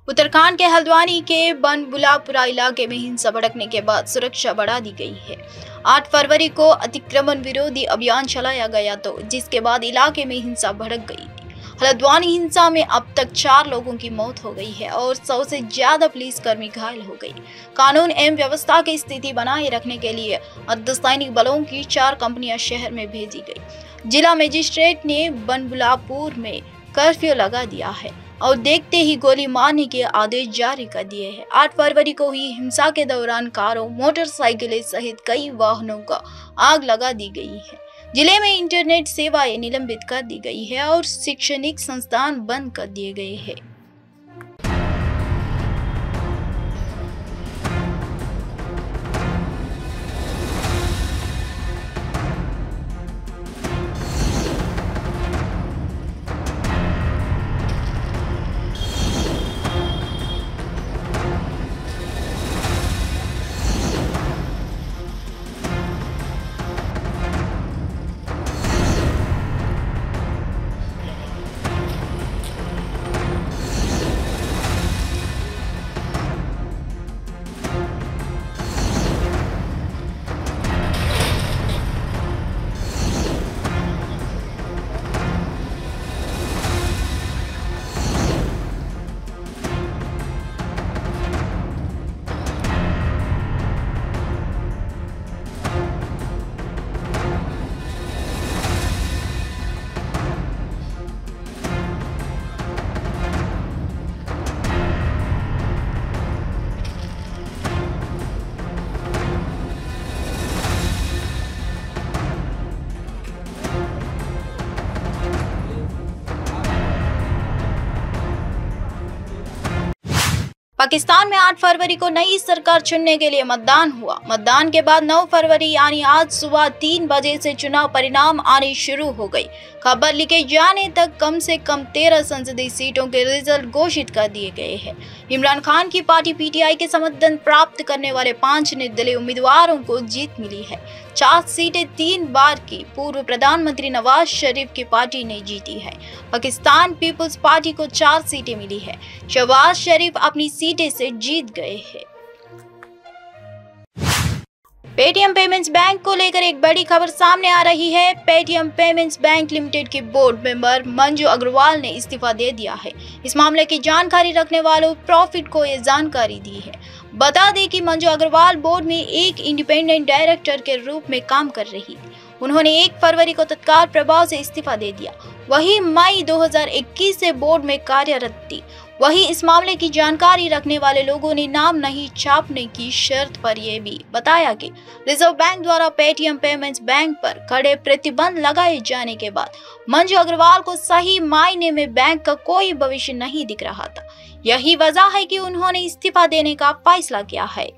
उत्तराखंड के हल्द्वानी के बनबुलापुरा इलाके में हिंसा भड़कने के बाद सुरक्षा बढ़ा दी गई है। 8 फरवरी को अतिक्रमण विरोधी अभियान चलाया गया तो जिसके बाद इलाके में हिंसा भड़क गई थी। हल्द्वानी हिंसा में अब तक 4 लोगों की मौत हो गई है और 100 से ज्यादा पुलिसकर्मी घायल हो गई। कानून एवं व्यवस्था की स्थिति बनाए रखने के लिए अर्धसैनिक बलों की 4 कंपनियां शहर में भेजी गई। जिला मजिस्ट्रेट ने बनबुलापुर में कर्फ्यू लगा दिया है और देखते ही गोली मारने के आदेश जारी कर दिए हैं। 8 फरवरी को हुई हिंसा के दौरान कारों, मोटरसाइकिलें सहित कई वाहनों को आग लगा दी गई है। जिले में इंटरनेट सेवाएं निलंबित कर दी गई है और शैक्षणिक संस्थान बंद कर दिए गए हैं। पाकिस्तान में 8 फरवरी को नई सरकार चुनने के लिए मतदान हुआ। मतदान के बाद 9 फरवरी यानी आज सुबह 3 बजे से चुनाव परिणाम आने शुरू हो गई। खबर लिखे जाने तक कम से कम 13 संसदीय सीटों के रिजल्ट घोषित कर दिए गए हैं। इमरान खान की पार्टी पीटीआई के समर्थन प्राप्त करने वाले 5 निर्दलीय उम्मीदवारों को जीत मिली है। 4 सीटें 3 बार की पूर्व प्रधानमंत्री नवाज शरीफ की पार्टी ने जीती है। पाकिस्तान पीपुल्स पार्टी को 4 सीटें मिली है। शहबाज शरीफ अपनी सीटें से जीत गए हैं। पेटीएम पेमेंट्स बैंक को लेकर एक बड़ी खबर सामने आ रही है। पेटीएम पेमेंट्स बैंक लिमिटेड के बोर्ड मेंबर मंजू अग्रवाल ने इस्तीफा दे दिया है। इस मामले की जानकारी रखने वालों प्रॉफिट को ये जानकारी दी है। बता दें कि मंजू अग्रवाल बोर्ड में एक इंडिपेंडेंट डायरेक्टर के रूप में काम कर रही थी। उन्होंने 1 फरवरी को तत्काल प्रभाव से इस्तीफा दे दिया। वही मई 2021 से बोर्ड में कार्यरत थी। वहीं इस मामले की जानकारी रखने वाले लोगों ने नाम नहीं छापने की शर्त पर यह भी बताया कि रिजर्व बैंक द्वारा पेटीएम पेमेंट्स बैंक पर कड़े प्रतिबंध लगाए जाने के बाद मंजू अग्रवाल को सही मायने में बैंक का कोई भविष्य नहीं दिख रहा था। यही वजह है कि उन्होंने इस्तीफा देने का फैसला किया है।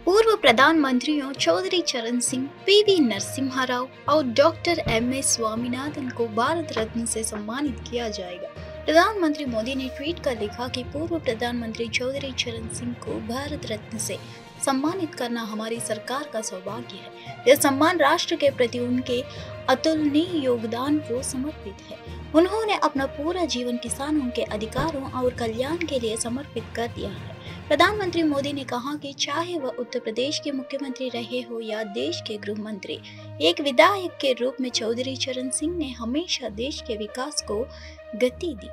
पूर्व प्रधानमंत्रियों चौधरी चरण सिंह, पीवी नरसिम्हा राव और डॉक्टर एमएस स्वामीनाथन को भारत रत्न से सम्मानित किया जाएगा। प्रधानमंत्री मोदी ने ट्वीट कर लिखा कि पूर्व प्रधानमंत्री चौधरी चरण सिंह को भारत रत्न से सम्मानित करना हमारी सरकार का सौभाग्य है। यह सम्मान राष्ट्र के प्रति उनके अतुलनीय योगदान को समर्पित है। उन्होंने अपना पूरा जीवन किसानों के अधिकारों और कल्याण के लिए समर्पित कर दिया है। प्रधानमंत्री मोदी ने कहा कि चाहे वह उत्तर प्रदेश के मुख्यमंत्री रहे हो या देश के गृह मंत्री, एक विधायक के रूप में चौधरी चरण सिंह ने हमेशा देश के विकास को गति दी।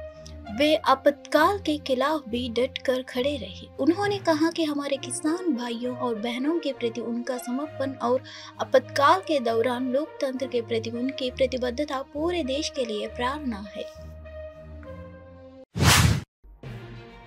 वे आपातकाल के खिलाफ भी डट कर खड़े रहे। उन्होंने कहा कि हमारे किसान भाइयों और बहनों के प्रति उनका समर्पण और आपातकाल के दौरान लोकतंत्र के प्रति उनकी प्रतिबद्धता पूरे देश के लिए प्रेरणा है।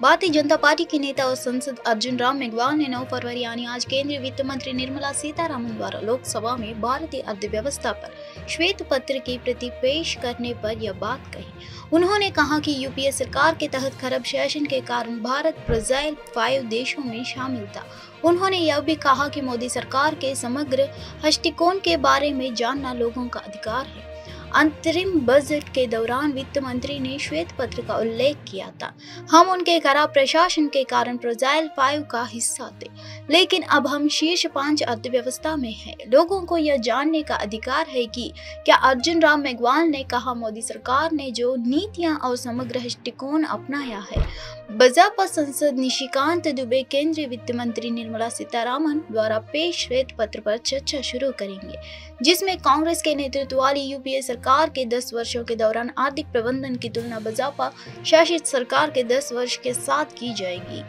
भारतीय जनता पार्टी के नेता और सांसद अर्जुन राम मेघवाल ने 9 फरवरी यानी आज केंद्रीय वित्त मंत्री निर्मला सीतारमण द्वारा लोकसभा में भारतीय अर्थव्यवस्था पर श्वेत पत्र की प्रति पेश करने पर यह बात कही। उन्होंने कहा कि यूपीए सरकार के तहत खराब शासन के कारण भारत फ्रजाइल 5 देशों में शामिल था। उन्होंने यह भी कहा कि मोदी सरकार के समग्र दृष्टिकोण के बारे में जानना लोगों का अधिकार है। अंतरिम बजट के दौरान वित्त मंत्री ने श्वेत पत्र का उल्लेख किया था। हम उनके खराब प्रशासन के कारण प्रोजाइल 5 का हिस्सा थे, लेकिन अब हम शीर्ष 5 अर्थव्यवस्था में हैं। लोगों को यह जानने का अधिकार है कि क्या अर्जुन राम मेघवाल ने कहा, मोदी सरकार ने जो नीतियां और समग्र दृष्टिकोण अपनाया है। भाजपा सांसद निशिकांत दुबे केंद्रीय वित्त मंत्री निर्मला सीतारामन द्वारा पेश श्वेत पत्र पर चर्चा शुरू करेंगे, जिसमें कांग्रेस के नेतृत्व वाली यूपीए सरकार के 10 वर्षों के दौरान आर्थिक प्रबंधन की तुलना भाजपा शासित सरकार के 10 वर्ष के साथ की जाएगी।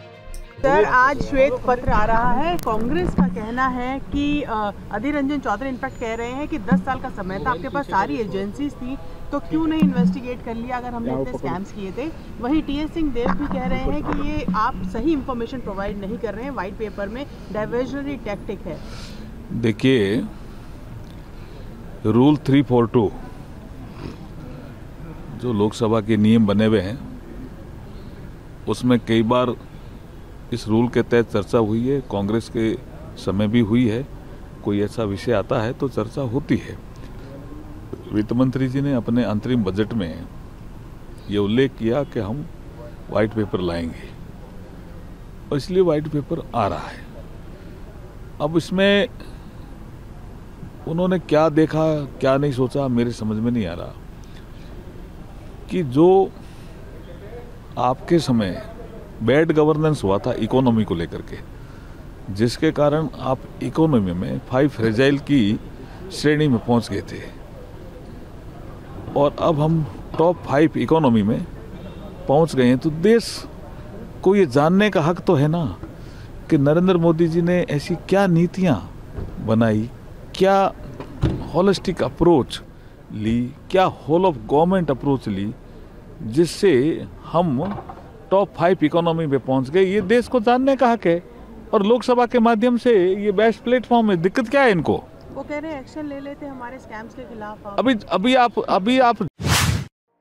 सर, आज श्वेत पत्र आ रहा है। कांग्रेस का कहना है कि अधीर रंजन चौधरी इनफैक्ट कह रहे हैं कि 10 साल का समय था, आपके पास सारी एजेंसीज थी, तो क्यों नहीं इन्वेस्टिगेट कर लिया अगर हमने इतने स्कैम्स किए थे। वहीं टीएस सिंहदेव भी कह रहे हैं कि ये आप सही इंफॉर्मेशन प्रोवाइड नहीं कर रहे हैं, व्हाइट पेपर में डाइवर्जनरी टैक्टिक है। देखिए, रूल 342 जो लोकसभा के नियम बने हुए हैं, उसमें कई बार इस रूल के तहत चर्चा हुई है, कांग्रेस के समय भी हुई है। कोई ऐसा विषय आता है तो चर्चा होती है। वित्त मंत्री जी ने अपने अंतरिम बजट में ये उल्लेख किया कि हम व्हाइट पेपर लाएंगे, और इसलिए व्हाइट पेपर आ रहा है। अब इसमें उन्होंने क्या देखा, क्या नहीं सोचा, मेरे समझ में नहीं आ रहा कि जो आपके समय बैड गवर्नेंस हुआ था इकोनॉमी को लेकर के, जिसके कारण आप इकोनॉमी में 5 फ्रेजाइल की श्रेणी में पहुंच गए थे, और अब हम टॉप 5 इकोनॉमी में पहुंच गए हैं। तो देश को ये जानने का हक तो है ना कि नरेंद्र मोदी जी ने ऐसी क्या नीतियां बनाई, क्या होलिस्टिक अप्रोच ली, क्या होल ऑफ गवर्नमेंट अप्रोच ली, जिससे हम टॉप 5 इकोनॉमी में पहुंच गए। ये देश को जानने का हक है, और लोकसभा के माध्यम से ये बेस्ट प्लेटफॉर्म है। दिक्कत क्या है इनको? वो कह रहे हैं एक्शन ले लेते हमारे स्कैम्स के खिलाफ। अभी आप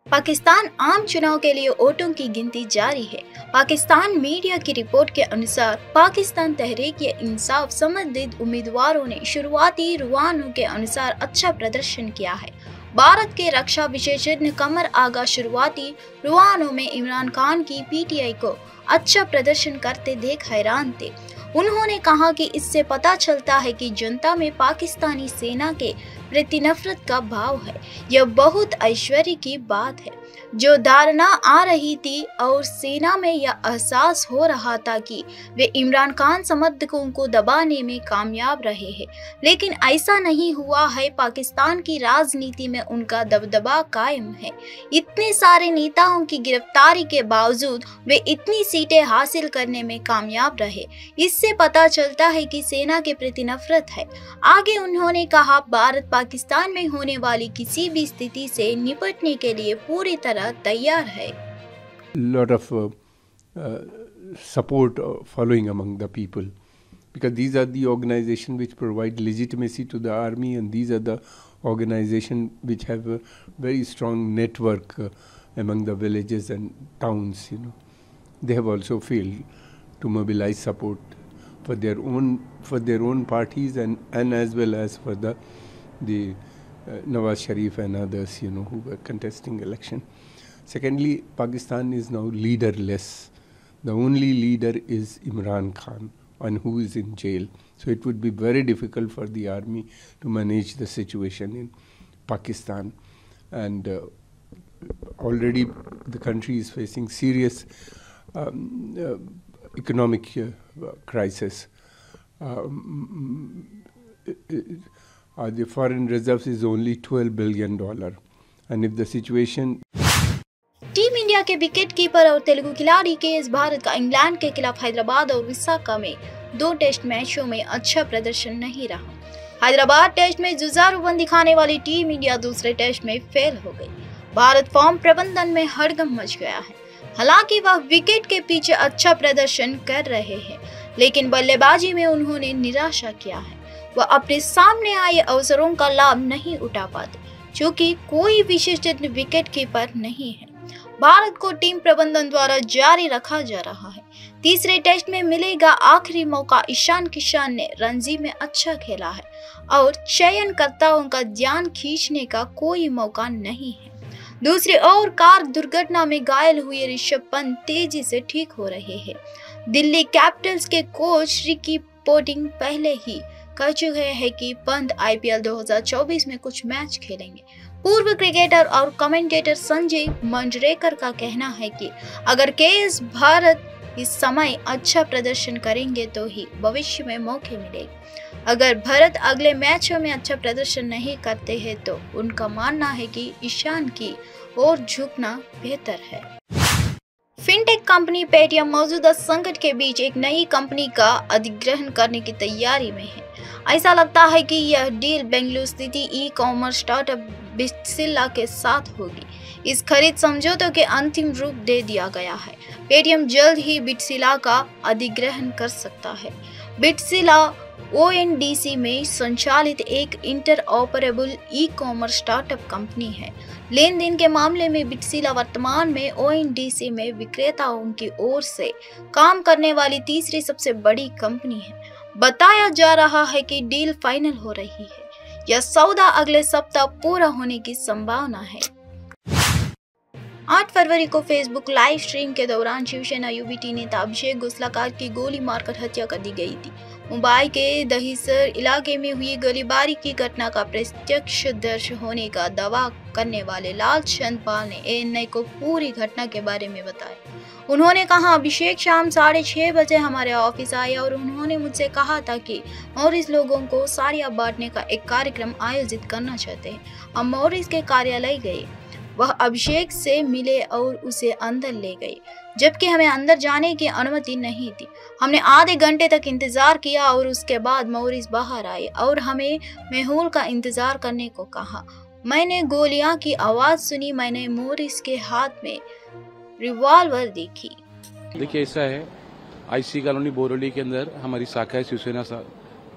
पाकिस्तान आम चुनाव के लिए वोटों की गिनती जारी है। पाकिस्तान मीडिया की रिपोर्ट के अनुसार पाकिस्तान तहरीक-ए-इंसाफ संबंधित उम्मीदवारों ने शुरुआती रुझानों के अनुसार अच्छा प्रदर्शन किया है। भारत के रक्षा विशेषज्ञ कमर आगा शुरुआती रुझानों में इमरान खान की पीटीआई को अच्छा प्रदर्शन करते देख हैरान थे। उन्होंने कहा कि इससे पता चलता है कि जनता में पाकिस्तानी सेना के प्रति नफरत का भाव है। यह बहुत ऐश्वर्य की बात है। जो धारणा आ रही थी और सेना में यह एहसास हो रहा था कि वे इमरान खान समर्थकों को दबाने में कामयाब रहे हैं, लेकिन ऐसा नहीं हुआ है। पाकिस्तान की राजनीति में उनका दबदबा कायम है। इतने सारे नेताओं की गिरफ्तारी के बावजूद वे इतनी सीटें हासिल करने में कामयाब रहे। इससे पता चलता है कि सेना के प्रति नफरत है। आगे उन्होंने कहा, भारत पाकिस्तान में होने वाली किसी भी स्थिति से निपटने के लिए पूरी तरह तैयार है। Lot of support following among the people, because these are the organizations which provide legitimacy to the army, and these are the organizations which have a very strong network among the villages and towns. They have also failed to mobilize support for their own parties, and as well as for the Nawaz Sharif and others, who were contesting election. Secondly, Pakistan is now leaderless. The only leader is Imran Khan, and who is in jail. So it would be very difficult for the army to manage the situation in Pakistan. And already the country is facing serious economic crisis. The foreign reserves is only $12 billion, and if the situation team India के wicket keeper और तेलुगु खिलाड़ी KS. Bharat का England के खिलाफ हैदराबाद और विशाखा में 2 test मैचों में अच्छा प्रदर्शन नहीं रहा। हैदराबाद टेस्ट में जुझारूपन दिखाने वाली टीम इंडिया दूसरे टेस्ट में फेल हो गई। भारत फॉर्म प्रबंधन में हड़कंप मच गया है। हालांकि वह विकेट के पीछे अच्छा प्रदर्शन कर रहे हैं, लेकिन बल्लेबाजी में उन्होंने निराशा किया है। वह अपने सामने आए अवसरों का लाभ नहीं उठा पाते, क्योंकि कोई विशिष्ट विकेट कीपर नहीं है। भारत को टीम प्रबंधन द्वारा जारी रखा जा रहा है, तीसरे टेस्ट में मिलेगा आखिरी मौका। ईशान किशन ने रणजी में अच्छा खेला है और चयनकर्ताओं का ध्यान खींचने का कोई मौका नहीं है। दूसरी ओर कार दुर्घटना में घायल हुए ऋषभ पंत तेजी से ठीक हो रहे हैं। दिल्ली कैपिटल्स के कोच रिकी पोंटिंग पहले ही कह चुके हैं कि पंत IPL 2024 में कुछ मैच खेलेंगे। पूर्व क्रिकेटर और कमेंटेटर संजय मंजरेकर का कहना है कि अगर केएस भारत इस समय अच्छा प्रदर्शन करेंगे तो ही भविष्य में मौके मिलेंगे। अगर भारत अगले मैचों में अच्छा प्रदर्शन नहीं करते हैं तो उनका मानना है कि ईशान की ओर झुकना बेहतर है। फिनटेक कंपनी पेटीएम मौजूदा संकट के बीच एक नई कंपनी का अधिग्रहण करने की तैयारी में है। ऐसा लगता है कि यह डील बेंगलुरु स्थित ई-कॉमर्स स्टार्टअप बिटसिला के साथ होगी। इस खरीद समझौते के अंतिम रूप दे दिया गया है। पेटीएम जल्द ही बिटसिला का अधिग्रहण कर सकता है। बिटसिला ONDC में संचालित एक इंटरऑपरेबल ई-कॉमर्स स्टार्टअप कंपनी है। लेन देन के मामले में बिटसिला वर्तमान में ONDC में विक्रेताओं की ओर से काम करने वाली तीसरी सबसे बड़ी कंपनी है। बताया जा रहा है कि डील फाइनल हो रही है। यह सौदा अगले सप्ताह पूरा होने की संभावना है। 8 फरवरी को फेसबुक लाइव स्ट्रीम के दौरान शिवसेना UBT नेता अभिषेक गुस्लाकार की गोली मारकर हत्या कर दी गई थी। मुंबई के दहिसर इलाके में हुई गोलीबारी की घटना का प्रत्यक्षदर्शी होने का दावा करने वाले लालचंद पाल ने ANI को पूरी घटना के बारे में बताया। उन्होंने कहा, अभिषेक शाम 6:30 बजे हमारे ऑफिस आए और उन्होंने मुझसे कहा था कि मॉरिस लोगों को साड़ियां बांटने का एक कार्यक्रम आयोजित करना चाहते हैं। हम मॉरिस के कार्यालय गए, वह अभिषेक से मिले और उसे अंदर ले गए, जबकि हमें अंदर जाने की अनुमति नहीं थी। हमने आधे घंटे तक इंतजार किया और उसके बाद मॉरिस बाहर आए और हमें मेहुल का इंतजार करने को कहा। मैंने गोलियां की आवाज सुनी। मैंने मॉरिस के हाथ में रिवॉल्वर देखी। देखिए, ऐसा है, IC कॉलोनी बोरोली के अंदर हमारी शाखा है, शिवसेना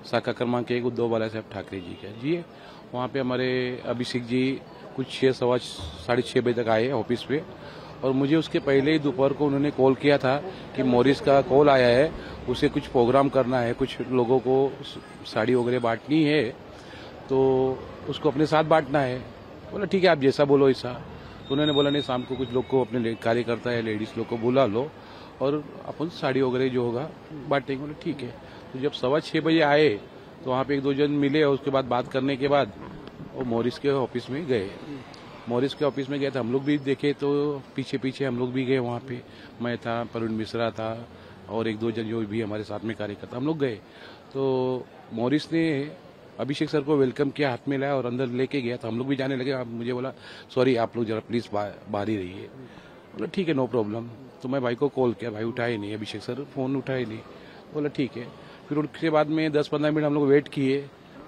शाखा क्रमांक 1 उद्धव बालासाहेब ठाकरे जी का जी है। वहाँ पे हमारे अभिषेक जी कुछ 6:15 बजे तक आए ऑफिस पे, और मुझे उसके पहले ही दोपहर को उन्होंने कॉल किया था कि मॉरिस का कॉल आया है, उसे कुछ प्रोग्राम करना है, कुछ लोगों को साड़ी वगैरह बांटनी है, तो उसको अपने साथ बांटना है। बोला ठीक है, आप जैसा बोलो ऐसा। तो उन्होंने बोला नहीं, शाम को कुछ लोग को अपने कार्यकर्ता है लेडीज लोग को बुला लो और अपन साड़ी वगैरह जो होगा बांटेंगे। बोले ठीक है। तो जब 6:15 बजे आए तो वहाँ पे 1-2 जन मिले और उसके बाद बात करने के बाद वो मॉरिस के ऑफिस में गए। मॉरिस के ऑफिस में गए तो हम लोग भी देखे, तो पीछे पीछे हम लोग भी गए वहाँ पे। मैं था, प्रवीण मिश्रा था और 1-2 जन जो भी हमारे साथ में कार्यकर्ता, हम लोग गए। तो मॉरिस ने अभिषेक सर को वेलकम किया, हाथ में लाया और अंदर लेके गया। तो हम लोग भी जाने लगे। मुझे बोला सॉरी, आप लोग जरा प्लीज बाहर ही रहिए। बोला ठीक है, नो प्रॉब्लम। तो मैं भाई को कॉल किया, भाई उठाए नहीं, अभिषेक सर फोन उठाए नहीं। बोला ठीक है। फिर उसके बाद में 10-15 मिनट हम लोग वेट किए।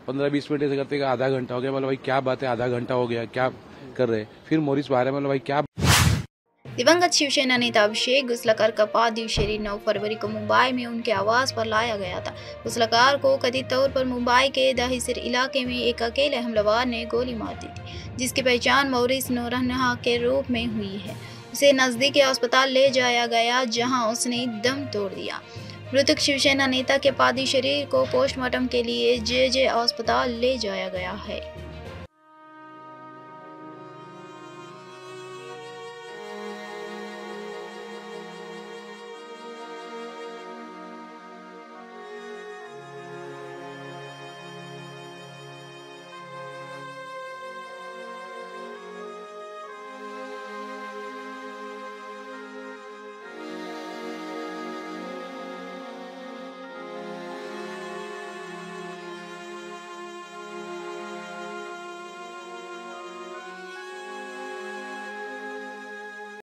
15-20 मिनट ऐसे करते आधा घंटा हो गया। बोला भाई क्या बात है, आधा घंटा हो गया, क्या कर रहे? फिर मॉरिस बाहर है। बोला भाई क्या। दिवंगत शिवसेना नेता अभिषेक गुस्लाकार का पार्थिव शरीर 9 फरवरी को मुंबई में उनके आवास पर लाया गया था। गुस्लाकार को कथित तौर पर मुंबई के दहिसर इलाके में एक अकेले हमलावर ने गोली मार दी थी, जिसकी पहचान मॉरिस नोरहन्हा के रूप में हुई है। उसे नजदीकी अस्पताल ले जाया गया, जहां उसने दम तोड़ दिया। मृतक शिवसेना नेता के पार्थिव शरीर को पोस्टमार्टम के लिए JJ अस्पताल ले जाया गया है।